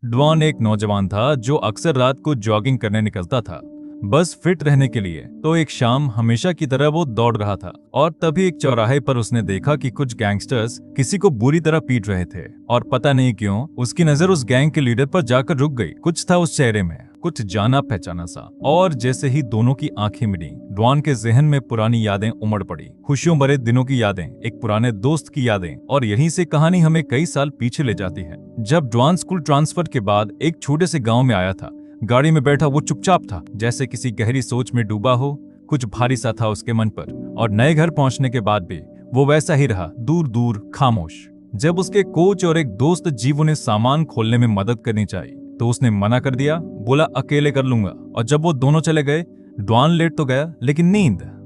ड्वान एक नौजवान था जो अक्सर रात को जॉगिंग करने निकलता था, बस फिट रहने के लिए। तो एक शाम हमेशा की तरह वो दौड़ रहा था और तभी एक चौराहे पर उसने देखा कि कुछ गैंगस्टर्स किसी को बुरी तरह पीट रहे थे और पता नहीं क्यों उसकी नजर उस गैंग के लीडर पर जाकर रुक गई। कुछ था उस चेहरे में, कुछ जाना पहचाना सा। और जैसे ही दोनों की आंखें मिली, ड्वान के जहन में पुरानी यादें उमड़ पड़ी, खुशियों भरे दिनों की यादें, एक पुराने दोस्त की यादें। और यहीं से कहानी हमें कई साल पीछे ले जाती है, जब ड्वान स्कूल ट्रांसफर के बाद एक छोटे से गांव में आया था। गाड़ी में बैठा वो चुपचाप था, जैसे किसी गहरी सोच में डूबा हो। कुछ भारी सा था उसके मन पर, और नए घर पहुंचने के बाद भी वो वैसा ही रहा, दूर दूर खामोश। जब उसके कोच और एक दोस्त जीवो ने सामान खोलने में मदद करनी चाहिए तो उसने मना कर दिया, बोला अकेले कर लूंगा। और जब वो दोनों चले गए, ड्वान लेट तो गया, लेकिन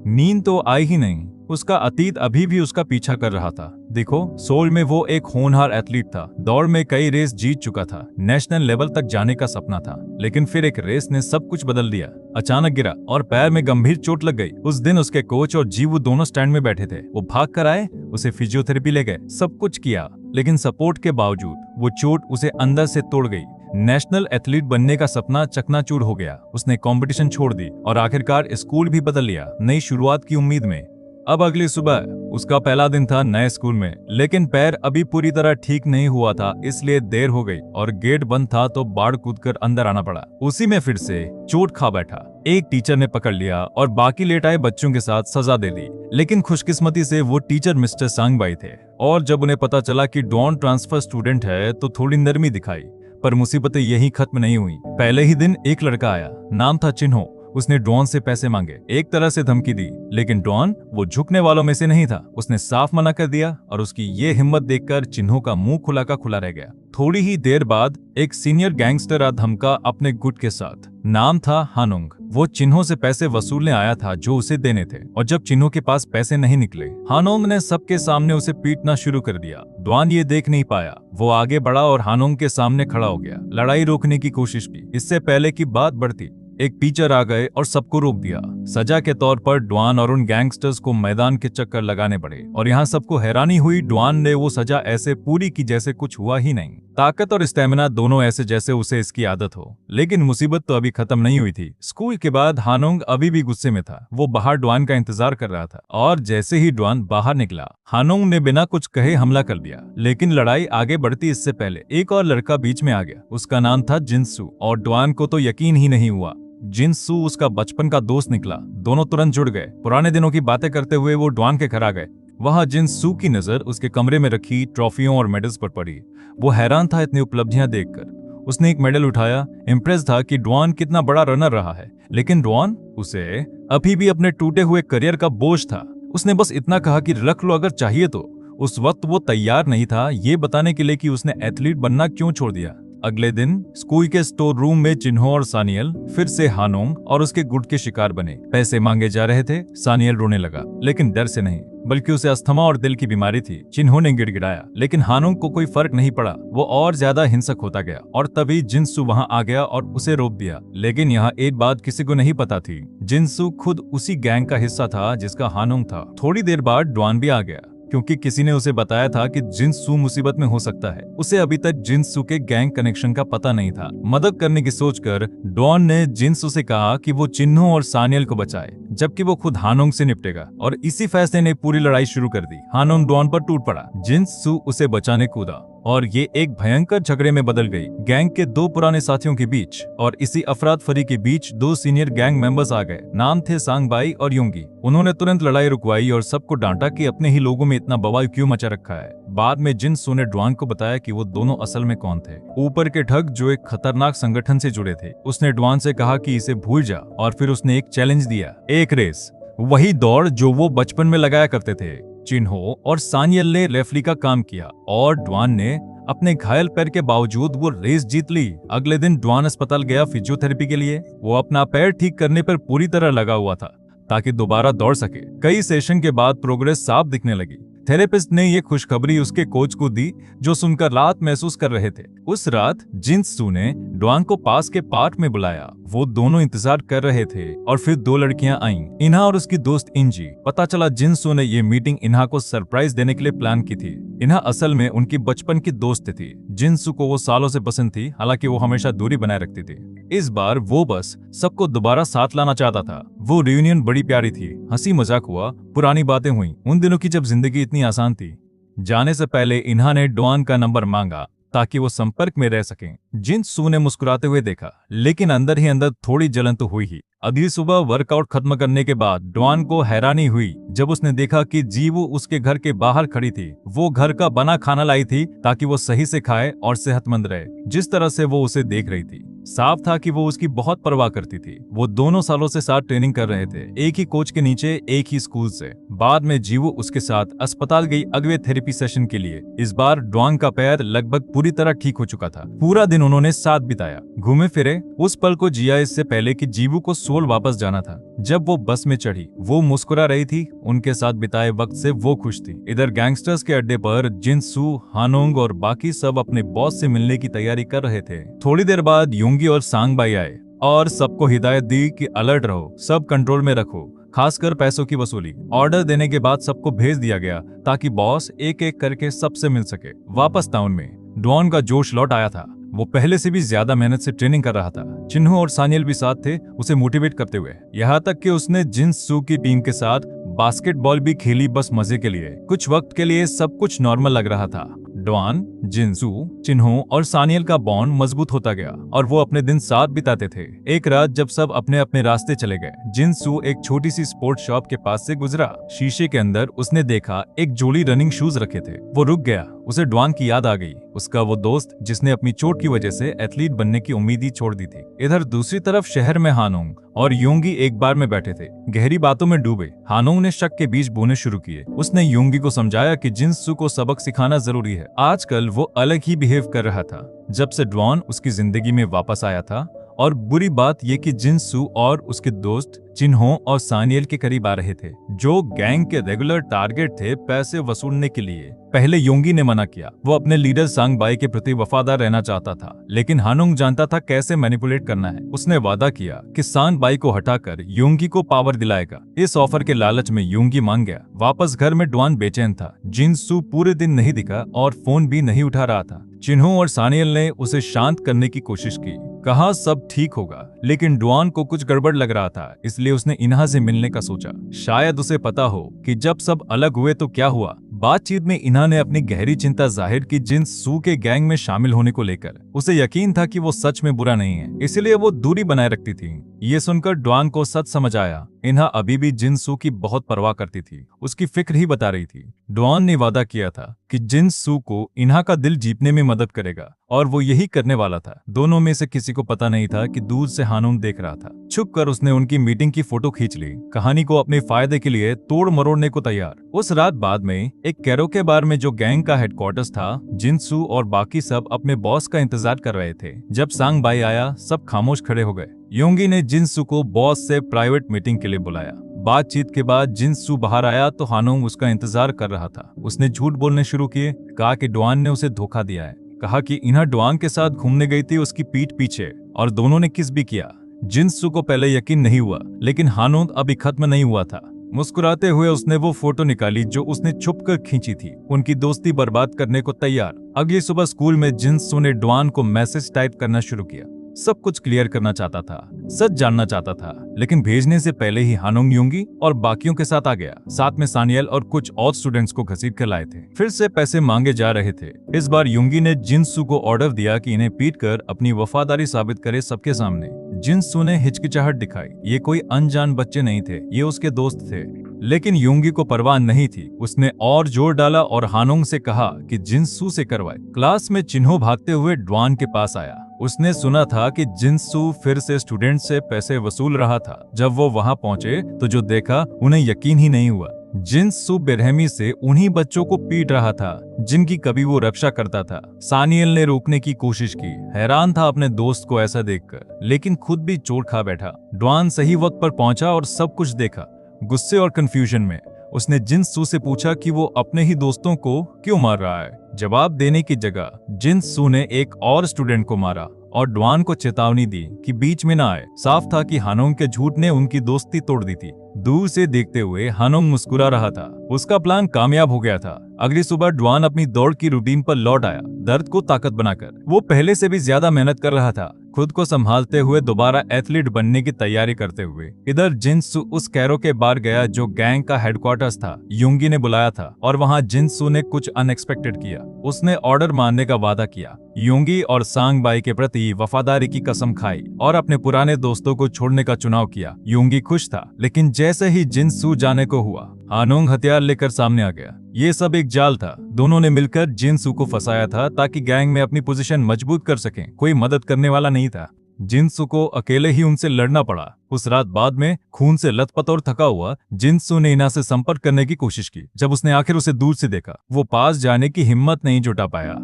नींद तो आई ही नहीं। उसका अतीत अभी भी उसका पीछा कर रहा था। देखो, सोल में वो एक होनहार एथलीट था, दौड़ में कई रेस जीत चुका था, नेशनल लेवल तक जाने का सपना था। लेकिन फिर एक रेस ने सब कुछ बदल दिया। अचानक गिरा और पैर में गंभीर चोट लग गई। उस दिन उसके कोच और जीवू दोनों स्टैंड में बैठे थे। वो भाग कर आए, उसे फिजियोथेरेपी ले गए, सब कुछ किया, लेकिन सपोर्ट के बावजूद वो चोट उसे अंदर से तोड़ गई। नेशनल एथलीट बनने का सपना चकनाचूर हो गया। उसने कंपटीशन छोड़ दी और आखिरकार स्कूल भी बदल लिया, नई शुरुआत की उम्मीद में। अब अगली सुबह उसका पहला दिन था नए स्कूल में, लेकिन पैर अभी पूरी तरह ठीक नहीं हुआ था, इसलिए देर हो गई और गेट बंद था तो बाढ़ कूदकर अंदर आना पड़ा। उसी में फिर से चोट खा बैठा। एक टीचर ने पकड़ लिया और बाकी लेट आए बच्चों के साथ सजा दे दी। लेकिन खुशकिस्मती से वो टीचर मिस्टर सांगबाई थे, और जब उन्हें पता चला कि डॉन ट्रांसफर स्टूडेंट है तो थोड़ी नरमी दिखाई। पर मुसीबतें यही खत्म नहीं हुई। पहले ही दिन एक लड़का आया, नाम था चिन्हो। उसने डॉन से पैसे मांगे, एक तरह से धमकी दी, लेकिन डॉन वो झुकने वालों में से नहीं था। उसने साफ मना कर दिया और उसकी ये हिम्मत देखकर चिन्हो का मुंह खुला का खुला रह गया। थोड़ी ही देर बाद एक सीनियर गैंगस्टर आ धमका अपने गुट के साथ। नाम था हानुंग। वो चिन्हो से पैसे वसूलने आया था जो उसे देने थे, और जब चिन्हो के पास पैसे नहीं निकले, हानुंग ने सबके सामने उसे पीटना शुरू कर दिया। ड्वान ये देख नहीं पाया। वो आगे बढ़ा और हानुंग के सामने खड़ा हो गया। लड़ाई रोकने की कोशिश की। इससे पहले कि बात बढ़ती, एक टीचर आ गए और सबको रोक दिया। सजा के तौर पर ड्वान और उन गैंगस्टर्स को मैदान के चक्कर लगाने पड़े, और यहाँ सबको हैरानी हुई। ड्वान ने वो सजा ऐसे पूरी की जैसे कुछ हुआ ही नहीं। ताकत और स्टेमिना दोनों ऐसे जैसे उसे इसकी आदत हो। लेकिन मुसीबत तो अभी खत्म नहीं हुई थी। स्कूल के बाद हानुंग अभी भी गुस्से में था। वो बाहर ड्वान का इंतजार कर रहा था, और जैसे ही ड्वान बाहर निकला, हानुंग ने बिना कुछ कहे हमला कर दिया। लेकिन लड़ाई आगे बढ़ती इससे पहले एक और लड़का बीच में आ गया। उसका नाम था जिनसू, और ड्वान को तो यकीन ही नहीं हुआ। जिनसू उसका बचपन का दोस्त निकला। दोनों तुरंत जुड़ गए। पुराने दिनों की बातें करते हुए वो ड्वान के घर आ गए। वहां जिनसू की नजर उसके कमरे में रखी ट्रॉफियों और मेडल्स पर पड़ी। वो हैरान था इतनी उपलब्धियां देखकर। उसने एक मेडल उठाया, इम्प्रेस था कि ड्वान कितना बड़ा रनर रहा है। लेकिन ड्वान उसे अभी भी अपने टूटे हुए करियर का बोझ था। उसने बस इतना कहा कि रख लो अगर चाहिए तो। उस वक्त वो तैयार नहीं था ये बताने के लिए कि उसने एथलीट बनना क्यों छोड़ दिया। अगले दिन स्कूल के स्टोर रूम में चिन्हो और सानियल फिर से हानुंग और उसके गुट के शिकार बने। पैसे मांगे जा रहे थे। सानियल रोने लगा, लेकिन डर से नहीं, बल्कि उसे अस्थमा और दिल की बीमारी थी। चिन्हो ने गिड़गिड़ाया, लेकिन हानुंग को कोई फर्क नहीं पड़ा। वो और ज्यादा हिंसक होता गया, और तभी जिनसू वहां आ गया और उसे रोक दिया। लेकिन यहाँ एक बात किसी को नहीं पता थी, जिनसू खुद उसी गैंग का हिस्सा था जिसका हानुंग था। थोड़ी देर बाद ड्वान भी आ गया, क्योंकि किसी ने उसे बताया था कि जिनसू मुसीबत में हो सकता है। उसे अभी तक जिनसू के गैंग कनेक्शन का पता नहीं था। मदद करने की सोचकर डॉन ने जिनसू से कहा कि वो चिन्हो और सानियल को बचाए, जबकि वो खुद हानुंग से निपटेगा। और इसी फैसले ने पूरी लड़ाई शुरू कर दी। हानुंग डॉन पर टूट पड़ा। जिनसू उसे बचाने कूदा, और ये एक भयंकर झगड़े में बदल गई। गैंग के दो पुराने साथियों के बीच और इसी अफरातफरी के बीच दो सीनियर गैंग मेंबर्स आ गए। नाम थे सांगबाई और योंगी। उन्होंने तुरंत लड़ाई रुकवाई और सबको डांटा कि अपने ही लोगों में इतना बवाल क्यों मचा रखा है। बाद में जिनसू ने ड्वान को बताया कि वो दोनों असल में कौन थे। ऊपर के ठग जो एक खतरनाक संगठन से जुड़े थे। उसने ड्वान से कहा कि इसे भूल जा, और फिर उसने एक चैलेंज दिया, एक रेस, वही दौड़ जो वो बचपन में लगाया करते थे। चिन्हो और सानियल ने रेफरी का काम किया, और ड्वान ने अपने घायल पैर के बावजूद वो रेस जीत ली। अगले दिन ड्वान अस्पताल गया फिजियोथेरेपी के लिए। वो अपना पैर ठीक करने पर पूरी तरह लगा हुआ था ताकि दोबारा दौड़ सके। कई सेशन के बाद प्रोग्रेस साफ दिखने लगी। थेरेपिस्ट ने ये खुशखबरी उसके कोच को दी, जो सुनकर राहत महसूस कर रहे थे। उस रात जिनसू ने ड्वान को पास के पार्क में बुलाया। वो दोनों इंतजार कर रहे थे, और फिर दो लड़कियां आईं, इन्हा और उसकी दोस्त इंजी। पता चला जिनसू ने ये मीटिंग इन्हा को सरप्राइज देने के लिए प्लान की थी। इन्हा असल में उनकी बचपन की दोस्त थी। जिनसू को वो सालों से पसंद थी, हालांकि वो हमेशा दूरी बनाए रखती थी। इस बार वो बस सबको दोबारा साथ लाना चाहता था। वो रियूनियन बड़ी प्यारी थी, हंसी मजाक हुआ, पुरानी बातें हुई, उन दिनों की जब जिंदगी इतनी आसान थी। जाने से पहले इन्हा ने डॉन का नंबर मांगा ताकि वो संपर्क में रह सकें। जिनसू ने मुस्कुराते हुए देखा, लेकिन अंदर ही अंदर थोड़ी जलन तो हुई ही। अगली सुबह वर्कआउट खत्म करने के बाद डॉन को हैरानी हुई जब उसने देखा कि जीवू उसके घर के बाहर खड़ी थी। वो घर का बना खाना लाई थी ताकि वो सही से खाए और सेहतमंद रहे। जिस तरह से वो उसे देख रही थी, साफ था कि वो उसकी बहुत परवाह करती थी। वो दोनों सालों से साथ ट्रेनिंग कर रहे थे, एक ही कोच के नीचे, एक ही स्कूल से। बाद में जीवू उसके साथ अस्पताल गई अगले थेरेपी सेशन के लिए। इस बार डॉन का पैर लगभग पूरी तरह ठीक हो चुका था। पूरा दिन उन्होंने साथ बिताया, घूमे फिरे, उस पल को जिया इससे पहले कि जीवू को सोल वापस जाना था। जब वो बस में चढ़ी, वो मुस्कुरा रही थी। उनके साथ बिताए वक्त से वो खुश थी। इधर गैंगस्टर्स के अड्डे पर जिनसू, हानोंग और बाकी सब अपने बॉस से मिलने की तैयारी कर रहे थे। थोड़ी देर बाद योंगी और सांगबाई आए और सबको हिदायत दी कि अलर्ट रहो, सब कंट्रोल में रखो, खासकर पैसों की वसूली। ऑर्डर देने के बाद सबको भेज दिया गया ताकि बॉस एक एक करके सबसे मिल सके। वापस टाउन में डॉन का जोश लौट आया था। वो पहले से भी ज्यादा मेहनत से ट्रेनिंग कर रहा था। चिन्हो और सानियल भी साथ थे, उसे मोटिवेट करते हुए। यहाँ तक कि उसने जिनसू की टीम के साथ बास्केटबॉल भी खेली, बस मजे के लिए। कुछ वक्त के लिए सब कुछ नॉर्मल लग रहा था। डॉन, जिनसू, चिन्हो और सानियल का बॉन्ड मजबूत होता गया और वो अपने दिन साथ बिताते थे। एक रात जब सब अपने अपने रास्ते चले गए, जिनसू एक छोटी सी स्पोर्ट्स शॉप के पास से गुजरा। शीशे के अंदर उसने देखा एक जोड़ी रनिंग शूज रखे थे। वो रुक गया, उसे डॉन की याद आ गई, उसका वो दोस्त जिसने अपनी चोट की वजह से एथलीट बनने की उम्मीद ही छोड़ दी थी। इधर दूसरी तरफ शहर में हानोंग और योंगी एक बार में बैठे थे, गहरी बातों में डूबे। हानोंग ने शक के बीज बोने शुरू किए। उसने योंगी को समझाया कि जिनसू को सबक सिखाना जरूरी है। आजकल वो अलग ही बिहेव कर रहा था जब से डॉन उसकी जिंदगी में वापस आया था। और बुरी बात यह कि जिनसू और उसके दोस्त चिन्हो और सानियल के करीब आ रहे थे, जो गैंग के रेगुलर टारगेट थे पैसे वसूलने के लिए। पहले योंगी ने मना किया, वो अपने लीडर सांगबाई के प्रति वफादार रहना चाहता था, लेकिन हानोंग जानता था कैसे मैनिपुलेट करना है। उसने वादा किया कि सांगबाई को हटाकर योंगी को पावर दिलाएगा। इस ऑफर के लालच में योंगी मान गया। वापस घर में डॉन बेचैन था। जिनसू पूरे दिन नहीं दिखा और फोन भी नहीं उठा रहा था। चिन्हो और सानियल ने उसे शांत करने की कोशिश की, कहा सब ठीक होगा, लेकिन डॉन को कुछ गड़बड़ लग रहा था, इसलिए उसने इन्हा से मिलने का सोचा। शायद उसे पता हो कि जब सब अलग हुए तो क्या हुआ। बातचीत में इन्हा ने अपनी गहरी चिंता जाहिर की जिनसू के गैंग में शामिल होने को लेकर। उसे यकीन था कि वो सच में बुरा नहीं है, इसलिए वो दूरी बनाए रखती थी। ये सुनकर डॉन को सच समझ आया, इन्हा अभी भी जिनसू की बहुत परवाह करती थी, उसकी फिक्र ही बता रही थी। डॉन ने वादा किया था कि जिनसू को इन्हा का दिल जीतने में मदद करेगा और वो यही करने वाला था। दोनों में से किसी को पता नहीं था कि दूर से हानोंग देख रहा था। छुप कर उसने उनकी मीटिंग की फोटो खींच ली, कहानी को अपने फायदे के लिए तोड़ मरोड़ने को तैयार। उस रात बाद में एक कैरोके बार में, जो गैंग का हेडक्वार्टर्स था, जिनसू और बाकी सब अपने बॉस का इंतजार कर रहे थे। जब सांगबाई आया, सब खामोश खड़े हो गए। योंगी ने जिनसू को बॉस से प्राइवेट मीटिंग के लिए बुलाया। बातचीत के बाद जिनसू बाहर आया तो हानोंग उसका इंतजार कर रहा था। उसने झूठ बोलने शुरू किए, कहा कि डॉन ने उसे धोखा दिया है, कहा कि इन्हा डॉन के साथ घूमने गई थी उसकी पीठ पीछे और दोनों ने किस भी किया। जिनसू को पहले यकीन नहीं हुआ, लेकिन हानोंग अभी खत्म नहीं हुआ था। मुस्कुराते हुए उसने वो फोटो निकाली जो उसने छुप कर खींची थी, उनकी दोस्ती बर्बाद करने को तैयार। अगली सुबह स्कूल में जिनसू ने डॉन को मैसेज टाइप करना शुरू किया। सब कुछ क्लियर करना चाहता था, सच जानना चाहता था, लेकिन भेजने से पहले ही हानोंग योंगी और बाकियों के साथ आ गया। साथ में सानियल और कुछ और स्टूडेंट्स को घसीट कर लाए थे। फिर से पैसे मांगे जा रहे थे। इस बार योंगी ने जिनसू को ऑर्डर दिया कि इन्हें पीटकर अपनी वफादारी साबित करे सबके सामने। जिनसू ने हिचकिचाहट दिखाई। ये कोई अनजान बच्चे नहीं थे, ये उसके दोस्त थे। लेकिन योंगी को परवाह नहीं थी। उसने और जोर डाला और हानोंग से कहा कि जिनसू से करवाए। क्लास में चिन्हो भागते हुए डॉन के पास आया। उसने सुना था कि जिनसू फिर से स्टूडेंट से पैसे वसूल रहा था। जब वो वहां पहुंचे तो जो देखा उन्हें यकीन ही नहीं हुआ। जिनसू बेरहमी से उन्हीं बच्चों को पीट रहा था जिनकी कभी वो रक्षा करता था। सानियल ने रोकने की कोशिश की, हैरान था अपने दोस्त को ऐसा देखकर, लेकिन खुद भी चोट खा बैठा। डॉन सही वक्त पर पहुंचा और सब कुछ देखा। गुस्से और कंफ्यूजन में उसने जिनसू से पूछा कि वो अपने ही दोस्तों को क्यों मार रहा है। जवाब देने की जगह जिनसू ने एक और स्टूडेंट को मारा और डुआन को चेतावनी दी कि बीच में ना आए। साफ था कि हानोंग के झूठ ने उनकी दोस्ती तोड़ दी थी। दूर से देखते हुए हानोंग मुस्कुरा रहा था। उसका प्लान कामयाब हो गया था। अगली सुबह डुआन अपनी दौड़ की रूटीन पर लौट आया, दर्द को ताकत बनाकर। वो पहले से भी ज्यादा मेहनत कर रहा था, खुद को संभालते हुए दोबारा एथलीट बनने की तैयारी करते हुए। इधर जिनसू उस कैरो के बार गया जो गैंग का हेडक्वार्टर्स था। युंगी ने बुलाया था और वहाँ जिनसू ने कुछ अनएक्सपेक्टेड किया। उसने ऑर्डर मानने का वादा किया, युंगी और सांग बाई के प्रति वफादारी की कसम खाई और अपने पुराने दोस्तों को छोड़ने का चुनाव किया। युंगी खुश था, लेकिन जैसे ही जिनसू जाने को हुआ, हानोंग हथियार लेकर सामने आ गया। ये सब एक जाल था। दोनों ने मिलकर जिनसू को फंसाया था ताकि गैंग में अपनी पोजीशन मजबूत कर सकें। कोई मदद करने वाला नहीं था। जिनसू को अकेले ही उनसे लड़ना पड़ा। उस रात बाद में खून से लथपथ और थका हुआ जिनसू ने इना से संपर्क करने की कोशिश की। जब उसने आखिर उसे दूर से देखा, वो पास जाने की हिम्मत नहीं जुटा पाया।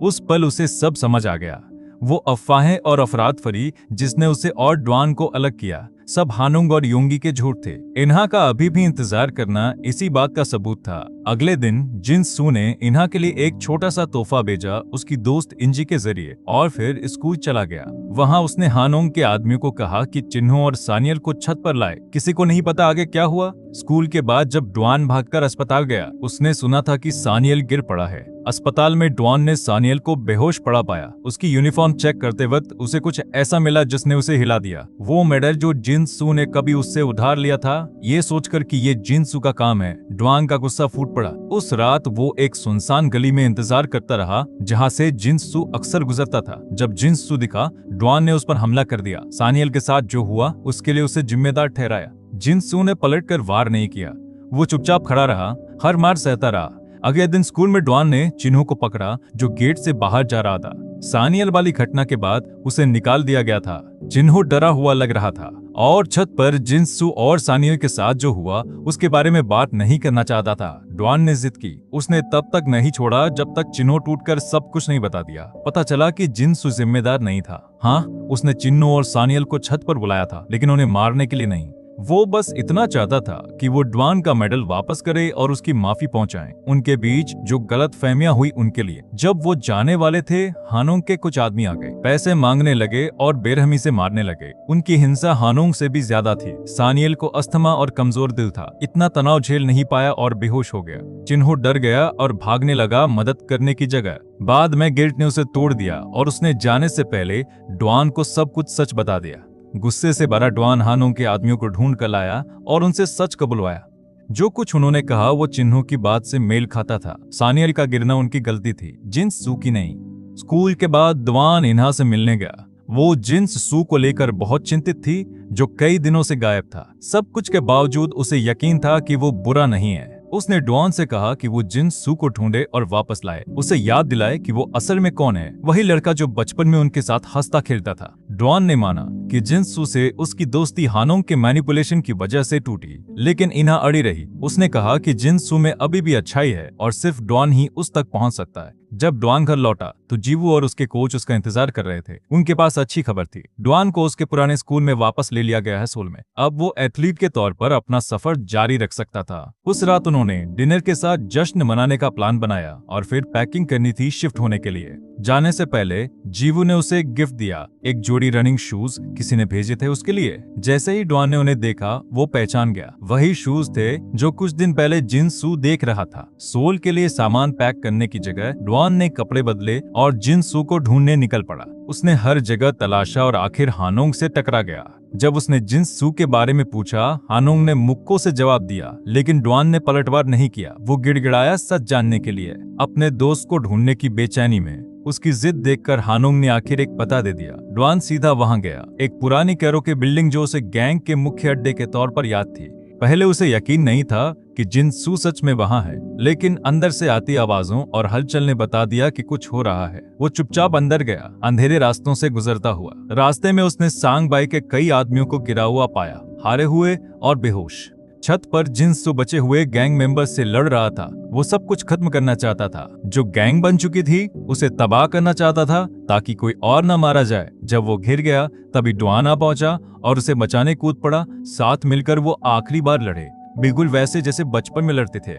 उस पल उसे सब समझ आ गया। वो अफवाहें और अफराद फरी जिसने उसे और डुआन को अलग किया, सब हानोंग और युंगी के झूठ थे। इन्हा का अभी भी इंतजार करना इसी बात का सबूत था। अगले दिन जिनसू ने इन्हा के लिए एक छोटा सा तोहफा भेजा उसकी दोस्त इंजी के जरिए और फिर स्कूल चला गया। वहाँ उसने हानोंग के आदमियों को कहा कि चिन्हो और सानियल को छत पर लाए। किसी को नहीं पता आगे क्या हुआ। स्कूल के बाद जब डुआन भागकर अस्पताल गया, उसने सुना था कि सानियल गिर पड़ा है। अस्पताल में डुआन ने सानियल को बेहोश पड़ा पाया। उसकी यूनिफॉर्म चेक करते वक्त उसे कुछ ऐसा मिला जिसने उसे हिला दिया। वो मेडल जो जिनसू ने कभी उससे उधार लिया था, ये सोचकर कि ये जिनसू का काम है, डुआन का गुस्सा फूट पड़ा। उस रात वो एक सुनसान गली में इंतजार करता रहा जहाँ से जिनसू अक्सर गुजरता था। जब जिनसू दिखा, डुआन ने उस पर हमला कर दिया। सानियल के साथ जो हुआ उसके लिए उसे जिम्मेदार ठहराया। जिनसू ने पलटकर वार नहीं किया। वो चुपचाप खड़ा रहा, हर मार सहता रहा। अगले दिन स्कूल में डुआन ने चिन्हो को पकड़ा जो गेट से बाहर जा रहा था। सानियल वाली घटना के बाद उसे निकाल दिया गया था। चिन्हो डरा हुआ लग रहा था और छत पर जिनसू और सानियल के साथ जो हुआ उसके बारे में बात नहीं करना चाहता था। डुआन ने जिद की। उसने तब तक नहीं छोड़ा जब तक चिन्हो टूटकर सब कुछ नहीं बता दिया। पता चला कि जिनसू जिम्मेदार नहीं था। हाँ, उसने चिन्हो और सानियल को छत पर बुलाया था, लेकिन उन्हें मारने के लिए नहीं। वो बस इतना चाहता था कि वो डुआन का मेडल वापस करे और उसकी माफी पहुंचाए। उनके बीच जो गलतफहमियां हुई उनके लिए। जब वो जाने वाले थे, हानोंग के कुछ आदमी आ गए, पैसे मांगने लगे और बेरहमी से मारने लगे। उनकी हिंसा हानोंग से भी ज्यादा थी। सानियल को अस्थमा और कमजोर दिल था, इतना तनाव झेल नहीं पाया और बेहोश हो गया। चिन्हो डर गया और भागने लगा मदद करने की जगह। बाद में गिल्ट ने उसे तोड़ दिया और उसने जाने से पहले डुआन को सब कुछ सच बता दिया। गुस्से से भरा डुआन हानोंग के आदमियों को ढूंढ कर लाया और उनसे सच कबुलवाया। जो कुछ उन्होंने कहा वो चिन्हों की बात से मेल खाता था। सानियल का गिरना उनकी गलती थी, जिनसू की नहीं। स्कूल के बाद डुआन इन्हा से मिलने गया। वो जिनसू को लेकर बहुत चिंतित थी, जो कई दिनों से गायब था। सब कुछ के बावजूद उसे यकीन था कि वो बुरा नहीं है। उसने डुआन से कहा कि वो जिनसू को ढूंढे और वापस लाए, उसे याद दिलाए कि वो असल में कौन है, वही लड़का जो बचपन में उनके साथ हंसता खेलता था। डुआन ने माना कि जिनसू से उसकी दोस्ती हानोंग के मैनिपुलेशन की वजह से टूटी, लेकिन इन्हा अड़ी रही। उसने कहा कि जिनसू में अभी भी अच्छाई है और सिर्फ डुआन ही उस तक पहुंच सकता है। जब डुआन घर लौटा तो जीवू और उसके कोच उसका इंतजार कर रहे थे। उनके पास अच्छी खबर थी, डुआन को उसके पुराने स्कूल में वापस ले लिया गया है सोल में। अब वो एथलीट के तौर पर अपना सफर जारी रख सकता था। उस रात उन्होंने डिनर के साथ जश्न मनाने का प्लान बनाया और फिर पैकिंग करनी थी शिफ्ट होने के लिए। जाने से पहले जीवू ने उसे एक गिफ्ट दिया, एक जोड़ी रनिंग शूज किसी ने भेजे थे उसके लिए। जैसे ही डुआन ने उन्हें देखा, वो पहचान गया। वही शूज थे जो कुछ दिन पहले जिनसू देख रहा था। सोल के लिए सामान पैक करने की जगह डुआन ने कपड़े बदले और जिनसू को ढूंढने निकल पड़ा। उसने हर जगह तलाशा और आखिर हानोंग से टकरा गया। जब उसने जिनसू के बारे में पूछा, हानोंग ने मुक्को से जवाब दिया, लेकिन डुआन ने पलटवार नहीं किया। वो गिड़गिड़ाया सच जानने के लिए, अपने दोस्त को ढूंढने की बेचैनी में। उसकी जिद देखकर हानोंग ने आखिर एक पता दे दिया। डुआन सीधा वहां गया, एक पुरानी कैरो की बिल्डिंग जो उसे गैंग के मुख्य अड्डे के तौर पर याद थी। पहले उसे यकीन नहीं था कि जिनसू सच में वहां है, लेकिन अंदर से आती आवाजों और हलचल ने बता दिया कि कुछ हो रहा है। वो चुपचाप अंदर गया, अंधेरे रास्तों से गुजरता हुआ। रास्ते में उसने सांग बाई के कई आदमियों को गिरा हुआ पाया, हारे हुए और बेहोश। छत पर जिनसू बचे हुए गैंग मेंबर्स से लड़ रहा था। वो सब कुछ खत्म करना चाहता था। जो गैंग बन चुकी थी उसे तबाह करना चाहता था ताकि कोई और न मारा जाए। जब वो घिर गया तभी डुआन आ पहुंचा और उसे बचाने कूद पड़ा। साथ मिलकर वो आखिरी बार लड़े, बिल्कुल वैसे जैसे बचपन में लड़ते थे।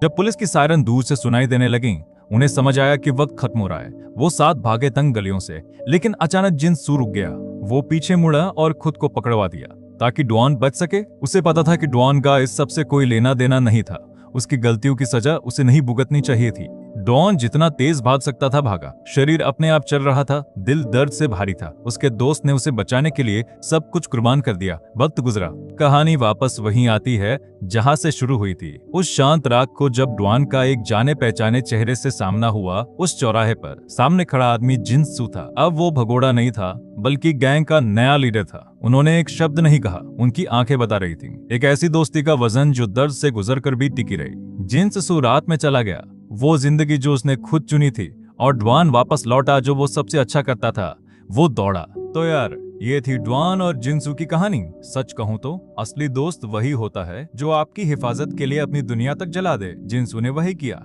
जब पुलिस की सायरन दूर से सुनाई देने लगी, उन्हें समझ आया कि वक्त खत्म हो रहा है। वो साथ भागे तंग गलियों से, लेकिन अचानक जिनसू रुक गया। वो पीछे मुड़ा और खुद को पकड़वा दिया ताकि डॉन बच सके। उसे पता था कि डॉन का इस सब से कोई लेना देना नहीं था। उसकी गलतियों की सजा उसे नहीं भुगतनी चाहिए थी। डॉन जितना तेज भाग सकता था भागा। शरीर अपने आप चल रहा था, दिल दर्द से भारी था। उसके दोस्त ने उसे बचाने के लिए सब कुछ कुर्बान कर दिया। वक्त गुजरा, कहानी वापस वहीं आती है जहां से शुरू हुई थी। उस शांत रात को जब डॉन का एक जाने पहचाने चेहरे से सामना हुआ, उस चौराहे पर सामने खड़ा आदमी जिनसू था। अब वो भगोड़ा नहीं था, बल्कि गैंग का नया लीडर था। उन्होंने एक शब्द नहीं कहा, उनकी आंखें बता रही थीं। एक ऐसी दोस्ती का वजन जो दर्द से गुजर कर भी टिकी रही। जिनसू रात में चला गया, वो जिंदगी जो उसने खुद चुनी थी, और डॉन वापस लौटा जो वो सबसे अच्छा करता था, वो दौड़ा। तो यार, ये थी डॉन और जिनसू की कहानी। सच कहूं तो असली दोस्त वही होता है जो आपकी हिफाजत के लिए अपनी दुनिया तक जला दे। जिनसू ने वही किया।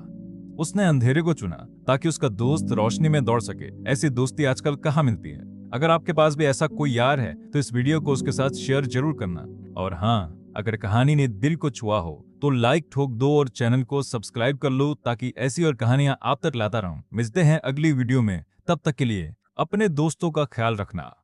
उसने अंधेरे को चुना ताकि उसका दोस्त रोशनी में दौड़ सके। ऐसी दोस्ती आजकल कहाँ मिलती है? अगर आपके पास भी ऐसा कोई यार है तो इस वीडियो को उसके साथ शेयर जरूर करना। और हाँ, अगर कहानी ने दिल को छुआ हो तो लाइक ठोक दो और चैनल को सब्सक्राइब कर लो ताकि ऐसी और कहानियां आप तक लाता रहूं। मिलते हैं अगली वीडियो में, तब तक के लिए अपने दोस्तों का ख्याल रखना।